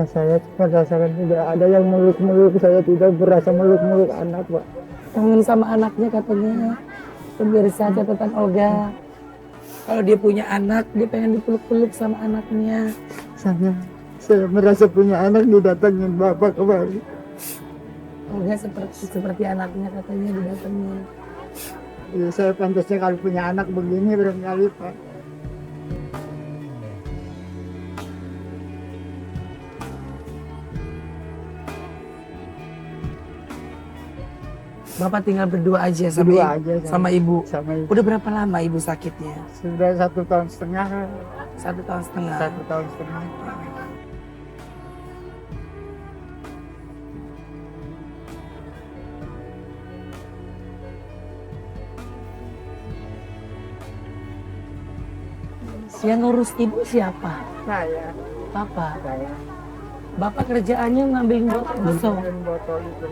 Saya merasakan tidak ada yang meluk-meluk, saya tidak berasa meluk-meluk anak, Pak. Kangen sama anaknya katanya. Pemirsa catatan Olga. Kalau dia punya anak, dia pengen dipeluk-peluk sama anaknya. Saya merasa punya anak didatangin Bapak kembali. Olga seperti anaknya katanya didatengin. Ya, saya pantasnya kalau punya anak begini barangkali, Pak. Bapak tinggal berdua aja sama Berdua ibu, aja sama ibu. Sama ibu. Udah berapa lama ibu sakitnya? Sudah 1,5 tahun. 1,5 tahun. 1,5 tahun. Yang ngurus ibu siapa? Saya. Bapak. Saya. Bapak kerjaannya ngambilin botol. Botol itu.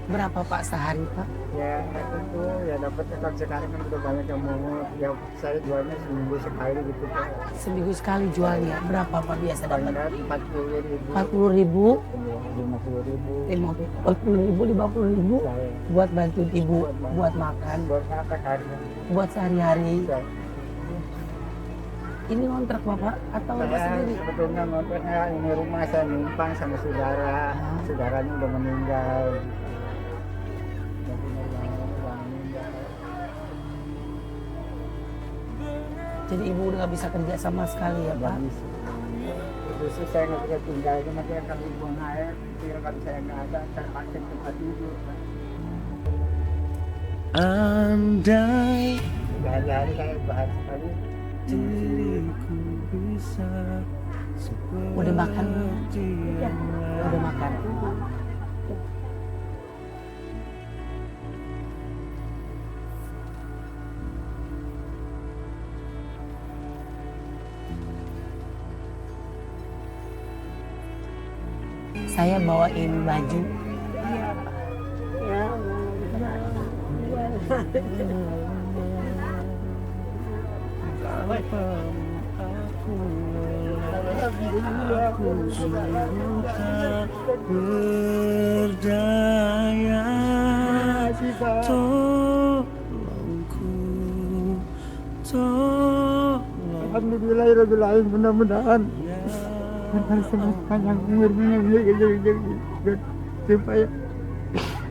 Berapa Pak sehari Pak? Ya itu ya dapatnya kan sekarang kan udah banyak yang mau, ya saya jualnya seminggu sekali gitu, Pak. Seminggu sekali jualnya. Berapa Pak biasa dapat? 40.000. 40.000, 50.000. 40.000, 50.000 Saya. buat bantu ibu, buat makan, Buat makan hari. buat sehari-hari. Saya. Ini kontrak Bapak atau Bapak sendiri? Sebetulnya ngontraknya ini rumah saya numpang sama saudara. Saudaranya udah meninggal. Jadi ibu udah gak bisa kerja sama sekali ya Pak? Justru saya nggak bisa tinggal, itu makanya kalau buang air, kalau saya nggak ada, saya pakai tempat tidur. Andai Hari-hari saya bahas sekali. diriku bisa Udah makan belum? ya. Udah makan. Saya bawain baju. Aku sungguh tak berdaya. Tolongku, tolong. Alhamdulillahirrahmanirrahim, mudah-mudahan dengan sepanjang umurnya supaya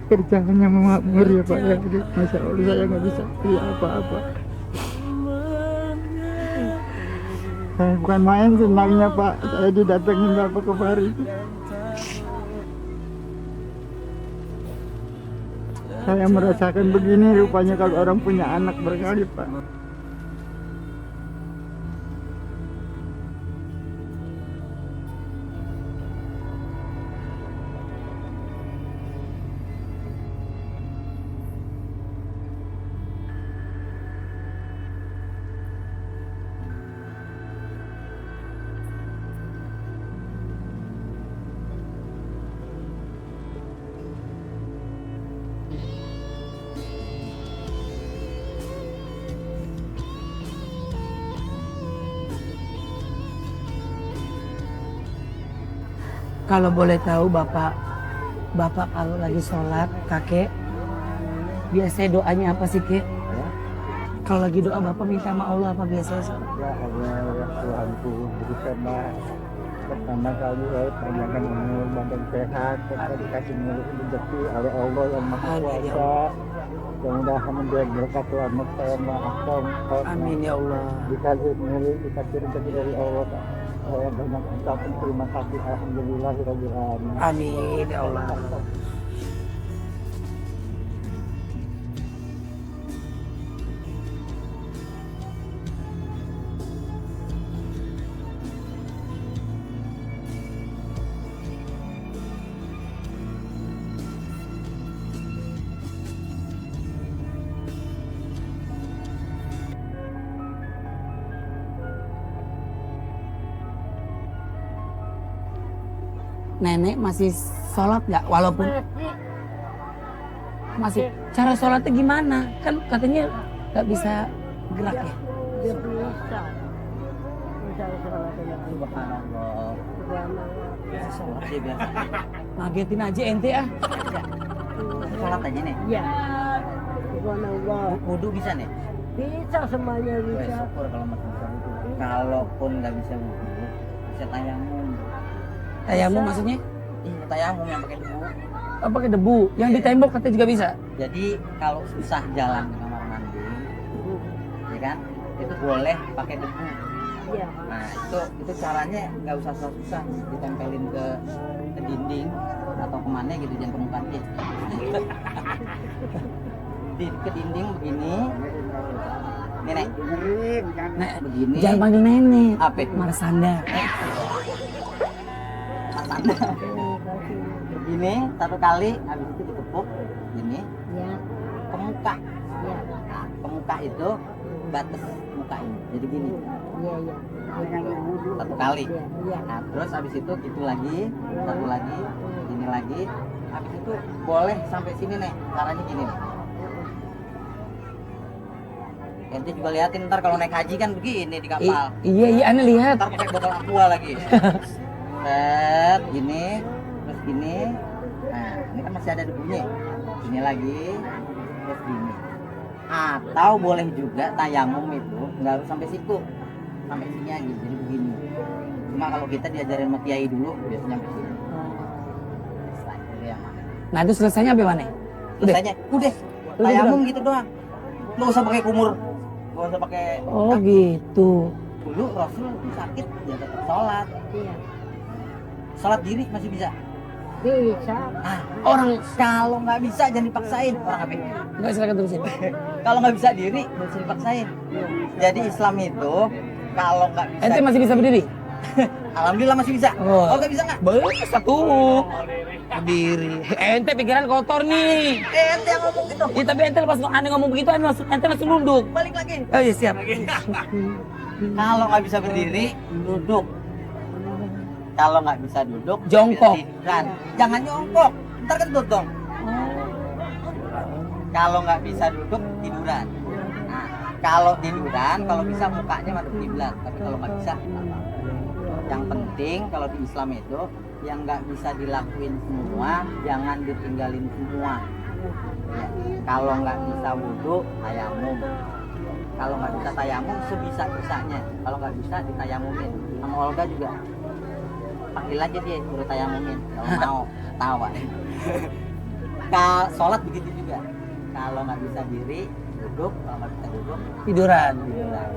kerjaannya memakmur ya Pak ya. Masya Allah saya nggak bisa beli apa-apa. Saya bukan main senangnya Pak, saya didatengin Bapak kemari. Saya merasakan begini rupanya kalau orang punya anak berkali Pak. Kalau boleh tahu Bapak kalau lagi sholat kakek, biasanya doanya apa sih Kek? Kalau lagi doa Bapak minta sama Allah apa biasanya? Ya Allah ya Tuhanku, berikanlah pertama kali saya panjangkan umur, badan sehat, serta dikasih mulut rezeki oleh Allah yang Maha Kuasa. Mudah-mudahan menjadi berkat Tuhan saya maafkan. Amin ya Allah. Dikasih mulut, dikasih rezeki dari Allah. Saya banyak ucapkan terima kasih. Alhamdulillahirabbil alamin. Amin ya Allah. Nenek masih sholat nggak? Walaupun masih, cara sholatnya gimana? Kan katanya nggak bisa gerak ya? Subhanallah. Sholat dia biasa. Ngagetin aja ente ah. Sholat aja nih. Ya. Subhanallah. Wudu bisa nih? Bisa semuanya Wah, bisa. syukur kalau masih bisa wudu. Kalaupun nggak bisa wudu, bisa tayamum. Tayamum maksudnya? Iya, tayamum yang pakai debu. Oh, pakai debu. Yang di tembok katanya juga bisa. Jadi kalau susah jalan ke kamar mandi, ya kan, itu boleh pakai debu. Iya. Nah itu caranya nggak usah susah, ditempelin ke dinding atau kemana gitu, jangan ke muka dia. Ke dinding begini, nenek, Nek, begini. jangan panggil nenek. Apa? Marsanda. Tanda. Begini satu kali, habis itu ditepuk, gini Ya. ke muka. Ya. Nah, ke muka itu batas muka ini, jadi gini. Iya, iya. Satu kali. Iya, iya. Nah, terus habis itu gitu lagi, satu lagi, ini lagi. Habis itu boleh sampai sini nih, caranya gini nih. Ente juga liatin ntar kalau naik haji kan begini di kapal. Iya, iya, aneh lihat. Ntar pakai botol aqua lagi. Set, gini, terus gini. Nah, ini kan masih ada debunya. Gini lagi, terus gini. Atau boleh juga tayamum itu nggak harus sampai situ, sampai sini aja, jadi begini. Cuma kalau kita diajarin sama kiai dulu biasanya sampai sini. Setelah itu dia mah. Nah, itu selesainya apa mana? Selesainya udah tayamum gitu doang. Nggak usah pakai kumur, nggak usah pakai. Oh, gitu. Dulu Rasul tuh sakit ya tetap sholat. Iya. Sholat diri masih bisa. Bisa. Ah, orang kalau nggak bisa jangan dipaksain. Orang apa? Enggak, silakan terusin. Kalau nggak bisa diri nggak usah dipaksain. Jadi Islam itu kalau nggak bisa, Ente masih bisa berdiri? alhamdulillah masih bisa. Oh. Oh nggak bisa nggak? Satu. Berdiri. Ente pikiran kotor nih. Ente yang ngomong gitu. Ya, tapi ente pas aneh ngomong begitu, ente langsung nunduk. Balik lagi. Oh iya, siap. Kalau nggak bisa berdiri, duduk. Kalau nggak bisa duduk, Jongkok. tiduran. Jangan jongkok, ntar kentut dong. Kalau nggak bisa duduk, tiduran. Nah, kalau tiduran, kalau bisa mukanya madep kiblat. Tapi kalau nggak bisa, yang penting kalau di Islam itu yang nggak bisa dilakuin semua, jangan ditinggalin semua. Ya, kalau nggak bisa wudhu, tayamum. Kalau nggak bisa tayamum, sebisa-bisanya. Kalau nggak bisa, ditayamumin. Sama Olga juga. Panggil aja dia, suruh tayamumin. Kalau mau, tawa. Sholat begitu juga. Kalau nggak bisa diri, duduk. Kalau nggak bisa duduk, Tiduran. tiduran.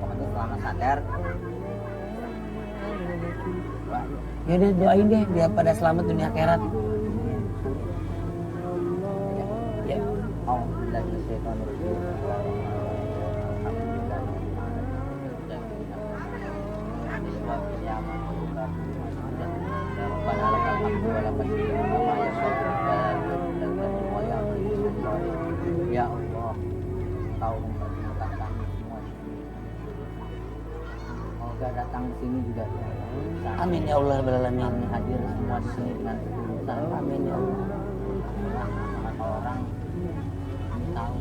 Pokoknya selama sadar. Ya udah, doain deh biar pada selamat dunia akhirat. Ya. Alhamdulillah, minasyaitonirrajim. Ya Allah, Kau mempertemukan kami semua. Semoga datang ke sini juga. Amin ya Allah, Kami beralamin. hadir semua di sini dengan ketulusan. Amin ya Allah. Maka orang tahu.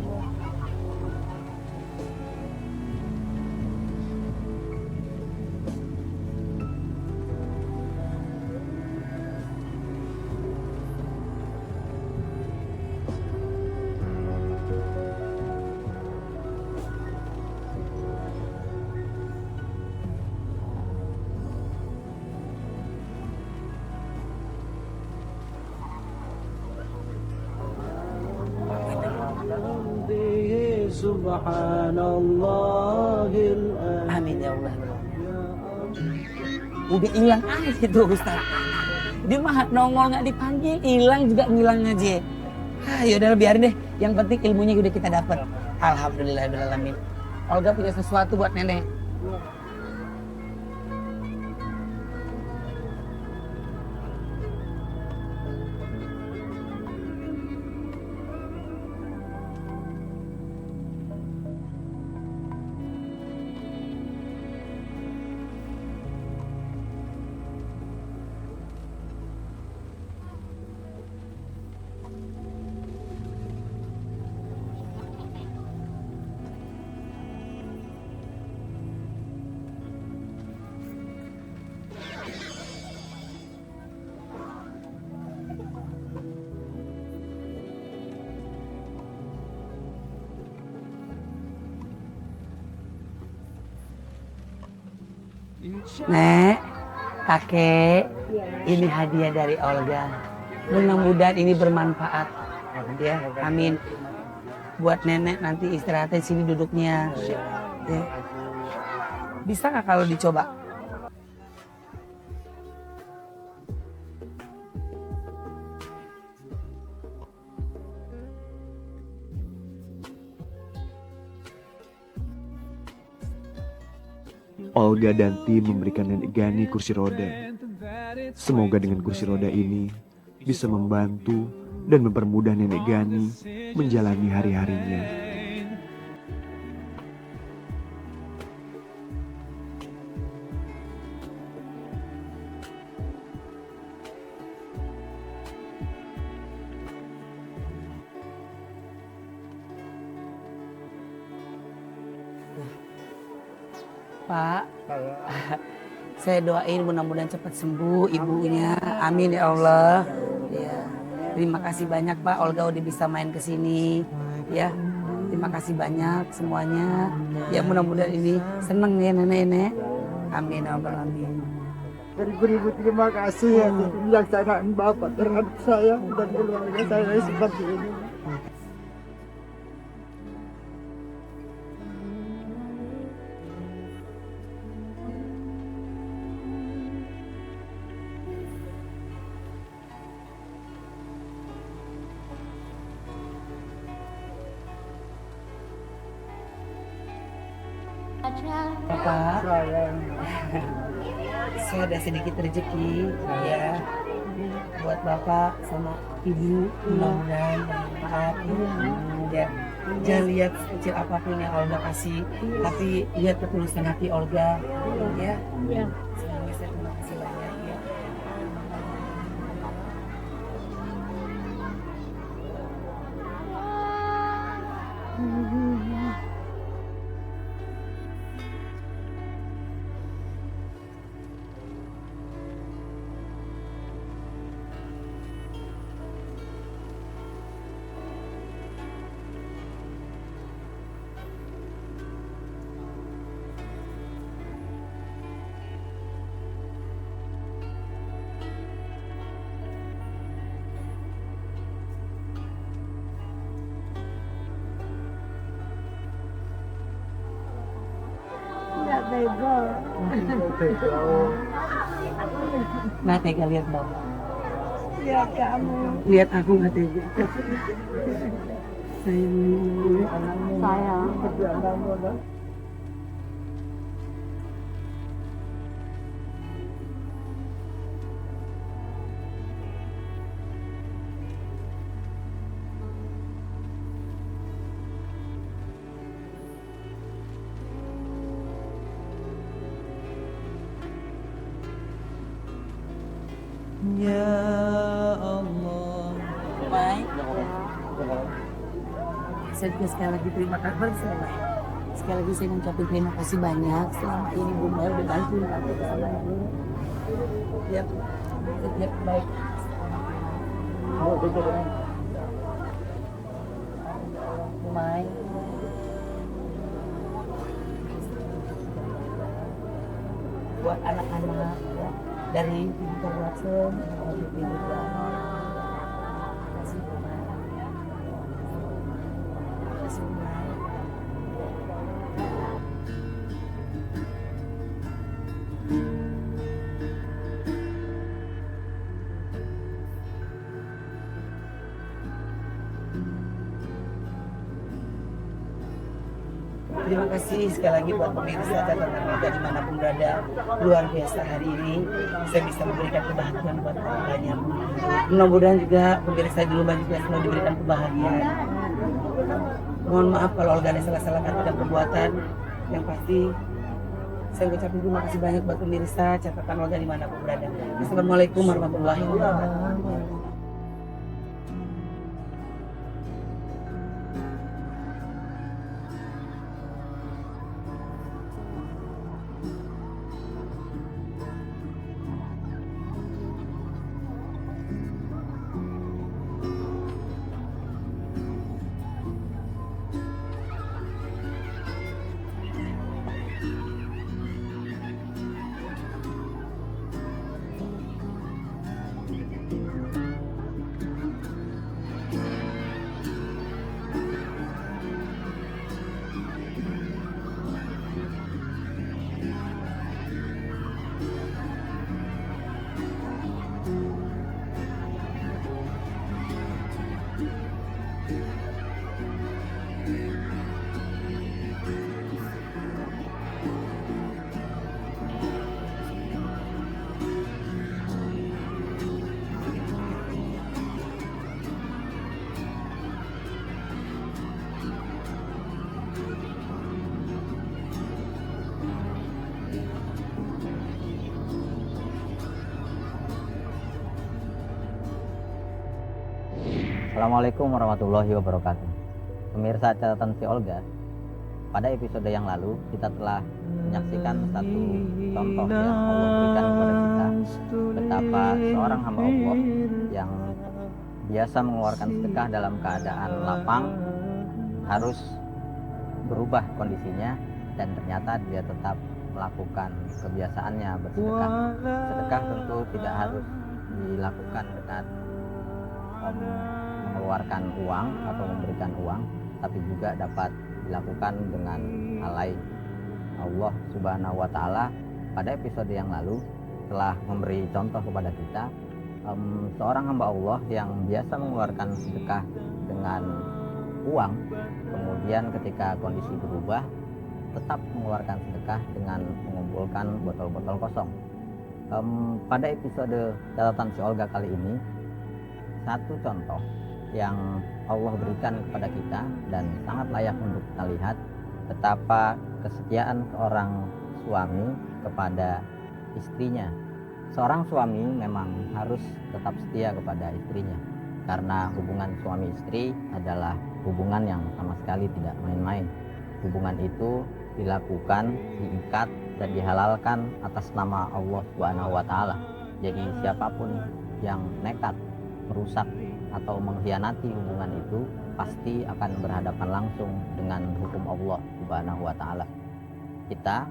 Subhanallahil Amin ya Allah. Udah hilang aja tuh Ustaz. Dia mah nongol nggak dipanggil, hilang juga ngilang aja. Ah, yaudah biarin deh. Yang penting ilmunya udah kita dapat. Alhamdulillahirobbilalamin. Olga punya sesuatu buat nenek. Nek, kakek, Ya. ini hadiah dari Olga. Mudah-mudahan ini bermanfaat. Ya, amin. Buat nenek nanti istirahatnya di sini duduknya. Ya. Bisa nggak kalau dicoba? Olga dan tim memberikan Nenek Gani kursi roda. Semoga dengan kursi roda ini bisa membantu dan mempermudah Nenek Gani menjalani hari-harinya. Pak, saya doain mudah-mudahan cepat sembuh ibunya. Amin ya Allah. Ya. Terima kasih banyak Pak, Olga udah bisa main ke sini. Ya, terima kasih banyak semuanya. Ya mudah-mudahan ini seneng ya nenek-nenek. Amin ya Allah. Amin. Beribu-ribu terima kasih atas kebijaksanaan Bapak terhadap saya dan keluarga saya seperti ini. Bapak, saya ada sedikit rezeki ya buat Bapak sama Ibu, mudah-mudahan bermanfaat ya. Jangan lihat kecil apapun yang Olga kasih, tapi lihat ketulusan hati Olga ya. Ya. Semuanya saya terima kasih banyak ya. Nggak tega. Nah tega lihat Bapak, Ya kamu. lihat aku nggak tega. Sayang. Sayang. Ya Allah. Baik. Saya juga sekali lagi terima kasih. Sekali lagi saya mengucapkan terima kasih banyak. Selama ini Bu Maya udah bantuin aku sama Ibu. Ya, setiap baik. Bu Maya. Buat anak-anak ya, dari Ibu Watson, dari Ibu juga. Terima kasih Bu Maya. Terima kasih Bu Maya. Terima kasih sekali lagi buat pemirsa catatan media dimanapun berada. Luar biasa hari ini saya bisa memberikan kebahagiaan buat orang banyak. Mudah-mudahan juga pemirsa di rumah juga semua diberikan kebahagiaan. Mohon maaf kalau Olga ada salah-salah kata dan perbuatan. Yang pasti saya ucapkan terima kasih banyak buat pemirsa catatan Olga dimanapun berada. Assalamualaikum warahmatullahi wabarakatuh. Assalamualaikum warahmatullahi wabarakatuh. Pemirsa catatan si Olga, pada episode yang lalu kita telah menyaksikan satu contoh yang Allah berikan kepada kita, betapa seorang hamba Allah yang biasa mengeluarkan sedekah dalam keadaan lapang harus berubah kondisinya, dan ternyata dia tetap melakukan kebiasaannya bersedekah. Sedekah tentu tidak harus dilakukan dengan mengeluarkan uang atau memberikan uang, tapi juga dapat dilakukan dengan hal lain. Allah Subhanahu wa Ta'ala pada episode yang lalu telah memberi contoh kepada kita, seorang hamba Allah yang biasa mengeluarkan sedekah dengan uang, kemudian ketika kondisi berubah tetap mengeluarkan sedekah dengan mengumpulkan botol-botol kosong. Pada episode catatan si Olga kali ini, satu contoh yang Allah berikan kepada kita dan sangat layak untuk kita lihat, betapa kesetiaan seorang suami kepada istrinya. Seorang suami memang harus tetap setia kepada istrinya, karena hubungan suami istri adalah hubungan yang sama sekali tidak main-main. Hubungan itu dilakukan, diikat, dan dihalalkan atas nama Allah Subhanahu wa Ta'ala. Jadi siapapun yang nekat merusak atau mengkhianati hubungan itu pasti akan berhadapan langsung dengan hukum Allah Subhanahu wa Ta'ala. Kita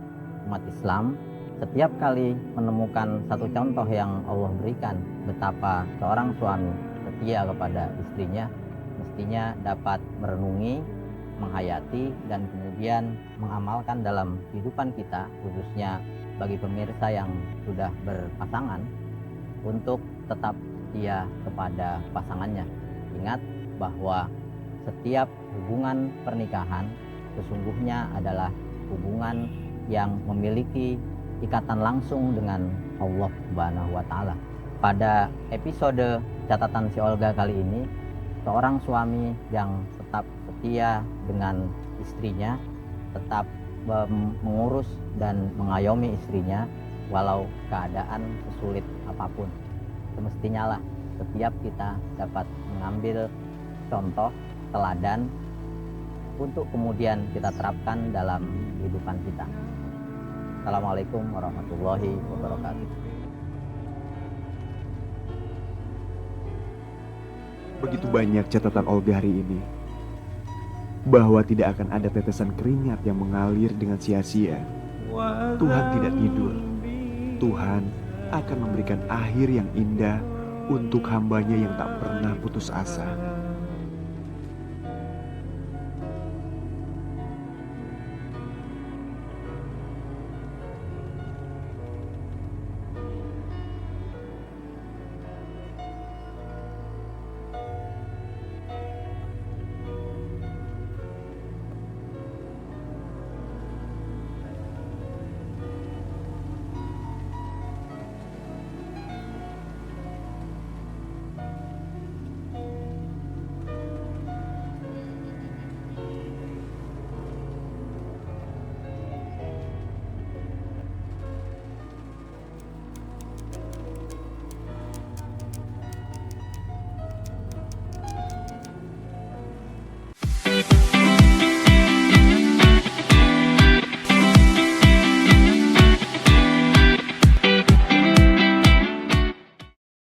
umat Islam setiap kali menemukan satu contoh yang Allah berikan, betapa seorang suami setia kepada istrinya, mestinya dapat merenungi, menghayati, dan kemudian mengamalkan dalam kehidupan kita, khususnya bagi pemirsa yang sudah berpasangan, untuk tetap setia kepada pasangannya. Ingat bahwa setiap hubungan pernikahan sesungguhnya adalah hubungan yang memiliki ikatan langsung dengan Allah Subhanahu wa Ta'ala. Pada episode catatan si Olga kali ini, seorang suami yang tetap setia dengan istrinya, tetap mengurus dan mengayomi istrinya walau keadaan sesulit apapun. Semestinya lah setiap kita dapat mengambil contoh teladan untuk kemudian kita terapkan dalam kehidupan kita. Assalamualaikum warahmatullahi wabarakatuh. Begitu banyak catatan Olga hari ini, bahwa tidak akan ada tetesan keringat yang mengalir dengan sia-sia. Tuhan tidak tidur. Tuhan akan memberikan akhir yang indah untuk hambanya yang tak pernah putus asa.